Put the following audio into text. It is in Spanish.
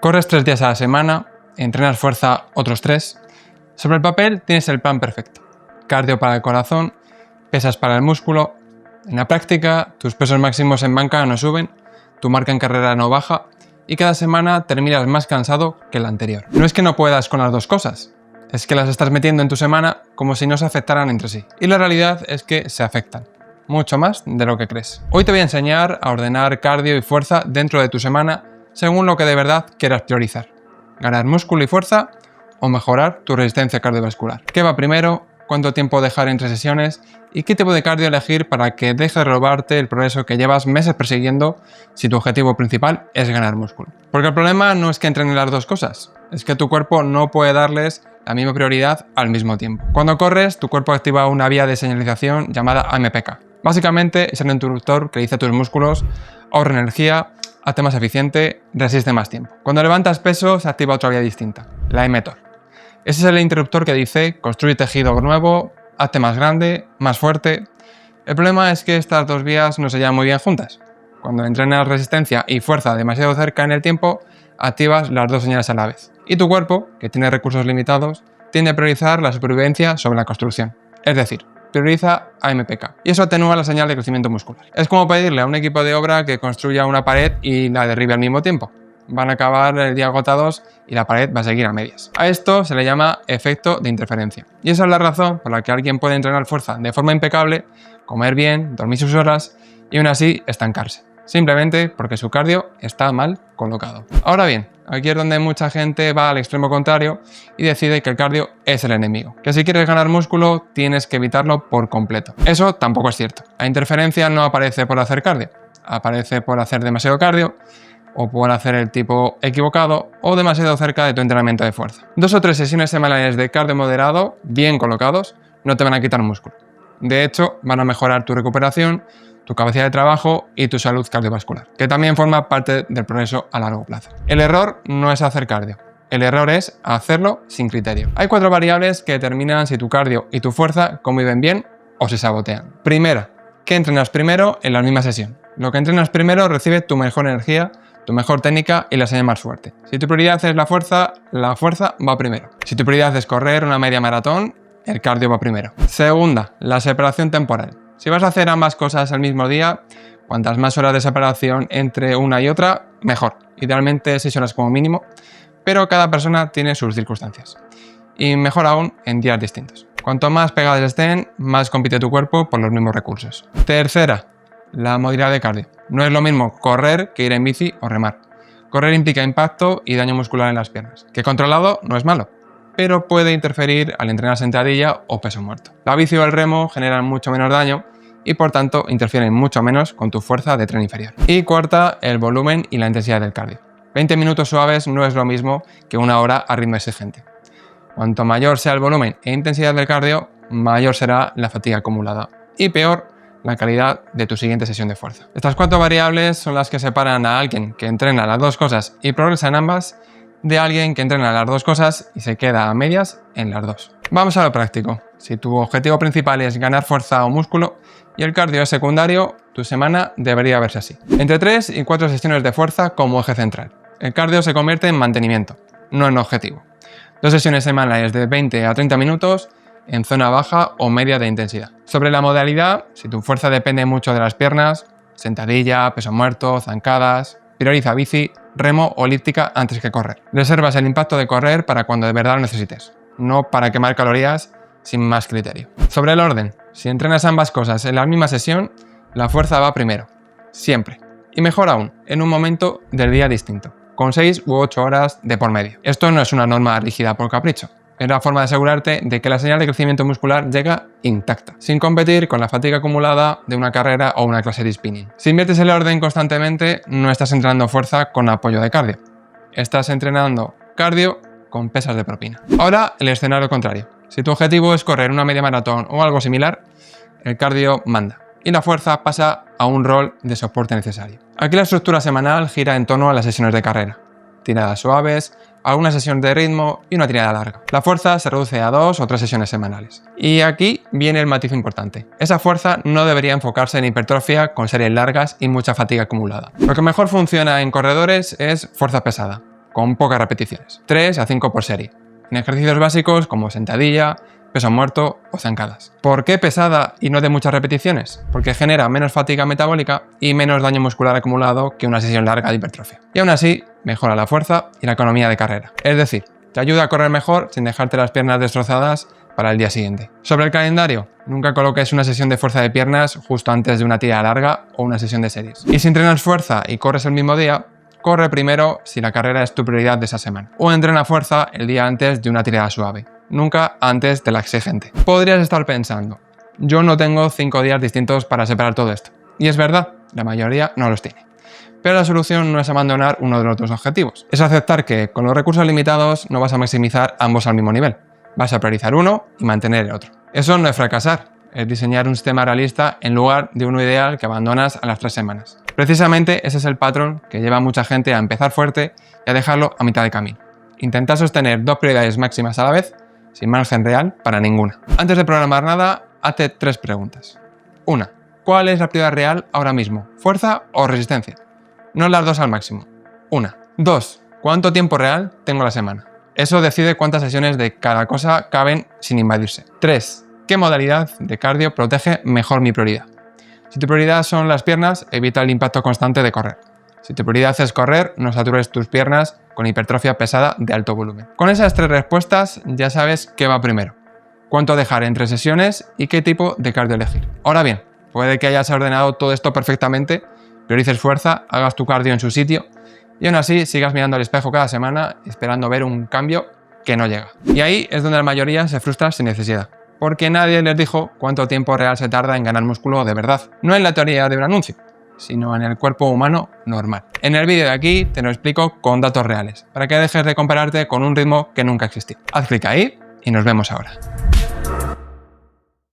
Corres 3 días a la semana, entrenas fuerza otros 3. Sobre el papel tienes el plan perfecto. Cardio para el corazón, pesas para el músculo. En la práctica, tus pesos máximos en banca no suben, tu marca en carrera no baja y cada semana terminas más cansado que la anterior. No es que no puedas con las dos cosas, es que las estás metiendo en tu semana como si no se afectaran entre sí. Y la realidad es que se afectan, mucho más de lo que crees. Hoy te voy a enseñar a ordenar cardio y fuerza dentro de tu semana según lo que de verdad quieras priorizar. Ganar músculo y fuerza o mejorar tu resistencia cardiovascular. ¿Qué va primero? ¿Cuánto tiempo dejar entre sesiones? ¿Y qué tipo de cardio elegir para que deje de robarte el progreso que llevas meses persiguiendo si tu objetivo principal es ganar músculo? Porque el problema no es que entrenen las dos cosas, es que tu cuerpo no puede darles la misma prioridad al mismo tiempo. Cuando corres, tu cuerpo activa una vía de señalización llamada AMPK. Básicamente es el interruptor que dice a tus músculos: ahorra energía, hazte más eficiente, resiste más tiempo. Cuando levantas peso se activa otra vía distinta, la mTOR. Ese es el interruptor que dice: construye tejido nuevo, hazte más grande, más fuerte. El problema es que estas dos vías no se llevan muy bien juntas. Cuando entrenas resistencia y fuerza demasiado cerca en el tiempo, activas las dos señales a la vez. Y tu cuerpo, que tiene recursos limitados, tiende a priorizar la supervivencia sobre la construcción. Es decir, prioriza AMPK. Y eso atenúa la señal de crecimiento muscular. Es como pedirle a un equipo de obra que construya una pared y la derribe al mismo tiempo. Van a acabar el día agotados y la pared va a seguir a medias. A esto se le llama efecto de interferencia. Y esa es la razón por la que alguien puede entrenar fuerza de forma impecable, comer bien, dormir sus horas y aún así estancarse. Simplemente porque su cardio está mal colocado. Ahora bien, aquí es donde mucha gente va al extremo contrario y decide que el cardio es el enemigo. Que si quieres ganar músculo, tienes que evitarlo por completo. Eso tampoco es cierto. La interferencia no aparece por hacer cardio, aparece por hacer demasiado cardio, o por hacer el tipo equivocado o demasiado cerca de tu entrenamiento de fuerza. 2 o 3 sesiones semanales de cardio moderado, bien colocados, no te van a quitar músculo. De hecho, van a mejorar tu recuperación, tu capacidad de trabajo y tu salud cardiovascular, que también forma parte del progreso a largo plazo. El error no es hacer cardio, el error es hacerlo sin criterio. Hay 4 variables que determinan si tu cardio y tu fuerza conviven bien o se sabotean. Primera, ¿qué entrenas primero en la misma sesión? Lo que entrenas primero recibe tu mejor energía, tu mejor técnica y la señal más fuerte. Si tu prioridad es la fuerza va primero. Si tu prioridad es correr una media maratón, el cardio va primero. Segunda, la separación temporal. Si vas a hacer ambas cosas el mismo día, cuantas más horas de separación entre una y otra, mejor. Idealmente 6 horas como mínimo, pero cada persona tiene sus circunstancias. Y mejor aún, en días distintos. Cuanto más pegadas estén, más compite tu cuerpo por los mismos recursos. Tercera, la modalidad de cardio. No es lo mismo correr que ir en bici o remar. Correr implica impacto y daño muscular en las piernas, que controlado no es malo, pero puede interferir al entrenar sentadilla o peso muerto. La bici o el remo generan mucho menos daño y por tanto interfieren mucho menos con tu fuerza de tren inferior. Y cuarta, el volumen y la intensidad del cardio. 20 minutos suaves no es lo mismo que 1 hora a ritmo exigente. Cuanto mayor sea el volumen e intensidad del cardio, mayor será la fatiga acumulada y peor la calidad de tu siguiente sesión de fuerza. Estas 4 variables son las que separan a alguien que entrena las dos cosas y progresa en ambas de alguien que entrena las dos cosas y se queda a medias en las dos. Vamos a lo práctico. Si tu objetivo principal es ganar fuerza o músculo y el cardio es secundario, tu semana debería verse así. Entre 3 y 4 sesiones de fuerza como eje central. El cardio se convierte en mantenimiento, no en objetivo. 2 sesiones semanales de 20 a 30 minutos en zona baja o media de intensidad. Sobre la modalidad, si tu fuerza depende mucho de las piernas, sentadilla, peso muerto, zancadas, prioriza bici, remo o elíptica antes que correr. Reservas el impacto de correr para cuando de verdad lo necesites, no para quemar calorías sin más criterio. Sobre el orden, si entrenas ambas cosas en la misma sesión, la fuerza va primero, siempre. Y mejor aún, en un momento del día distinto, con 6 u 8 horas de por medio. Esto no es una norma rígida por capricho. Es la forma de asegurarte de que la señal de crecimiento muscular llega intacta, sin competir con la fatiga acumulada de una carrera o una clase de spinning. Si inviertes el orden constantemente, no estás entrenando fuerza con apoyo de cardio. Estás entrenando cardio con pesas de propina. Ahora, el escenario contrario. Si tu objetivo es correr una media maratón o algo similar, el cardio manda y la fuerza pasa a un rol de soporte necesario. Aquí la estructura semanal gira en torno a las sesiones de carrera. Tiradas suaves, alguna sesión de ritmo y una tirada larga. La fuerza se reduce a 2 o 3 sesiones semanales. Y aquí viene el matiz importante. Esa fuerza no debería enfocarse en hipertrofia con series largas y mucha fatiga acumulada. Lo que mejor funciona en corredores es fuerza pesada. con pocas repeticiones, 3 a 5 por serie, en ejercicios básicos como sentadilla, peso muerto o zancadas. ¿Por qué pesada y no de muchas repeticiones? Porque genera menos fatiga metabólica y menos daño muscular acumulado que una sesión larga de hipertrofia. Y aún así, mejora la fuerza y la economía de carrera. Es decir, te ayuda a correr mejor sin dejarte las piernas destrozadas para el día siguiente. Sobre el calendario, nunca coloques una sesión de fuerza de piernas justo antes de una tirada larga o una sesión de series. Y si entrenas fuerza y corres el mismo día, corre primero si la carrera es tu prioridad de esa semana. O entrena fuerza el día antes de una tirada suave, nunca antes de la exigente. Podrías estar pensando, yo no tengo 5 días distintos para separar todo esto. Y es verdad, la mayoría no los tiene. Pero la solución no es abandonar uno de los dos objetivos. Es aceptar que con los recursos limitados no vas a maximizar ambos al mismo nivel. Vas a priorizar uno y mantener el otro. Eso no es fracasar, es diseñar un sistema realista en lugar de uno ideal que abandonas a las 3 semanas. Precisamente ese es el patrón que lleva a mucha gente a empezar fuerte y a dejarlo a mitad de camino. Intentar sostener 2 prioridades máximas a la vez, sin margen real para ninguna. Antes de programar nada, hazte 3 preguntas. 1. ¿Cuál es la prioridad real ahora mismo? ¿Fuerza o resistencia? No las dos al máximo. 1. 2. ¿Cuánto tiempo real tengo la semana? Eso decide cuántas sesiones de cada cosa caben sin invadirse. 3. ¿Qué modalidad de cardio protege mejor mi prioridad? Si tu prioridad son las piernas, evita el impacto constante de correr. Si tu prioridad es correr, no satures tus piernas con hipertrofia pesada de alto volumen. Con esas 3 respuestas ya sabes qué va primero, cuánto dejar entre sesiones y qué tipo de cardio elegir. Ahora bien, puede que hayas ordenado todo esto perfectamente, priorices fuerza, hagas tu cardio en su sitio y aún así sigas mirando al espejo cada semana esperando ver un cambio que no llega. Y ahí es donde la mayoría se frustra sin necesidad, porque nadie les dijo cuánto tiempo real se tarda en ganar músculo de verdad. No en la teoría de un anuncio, sino en el cuerpo humano normal. En el vídeo de aquí te lo explico con datos reales, para que dejes de compararte con un ritmo que nunca existió. Haz clic ahí y nos vemos ahora.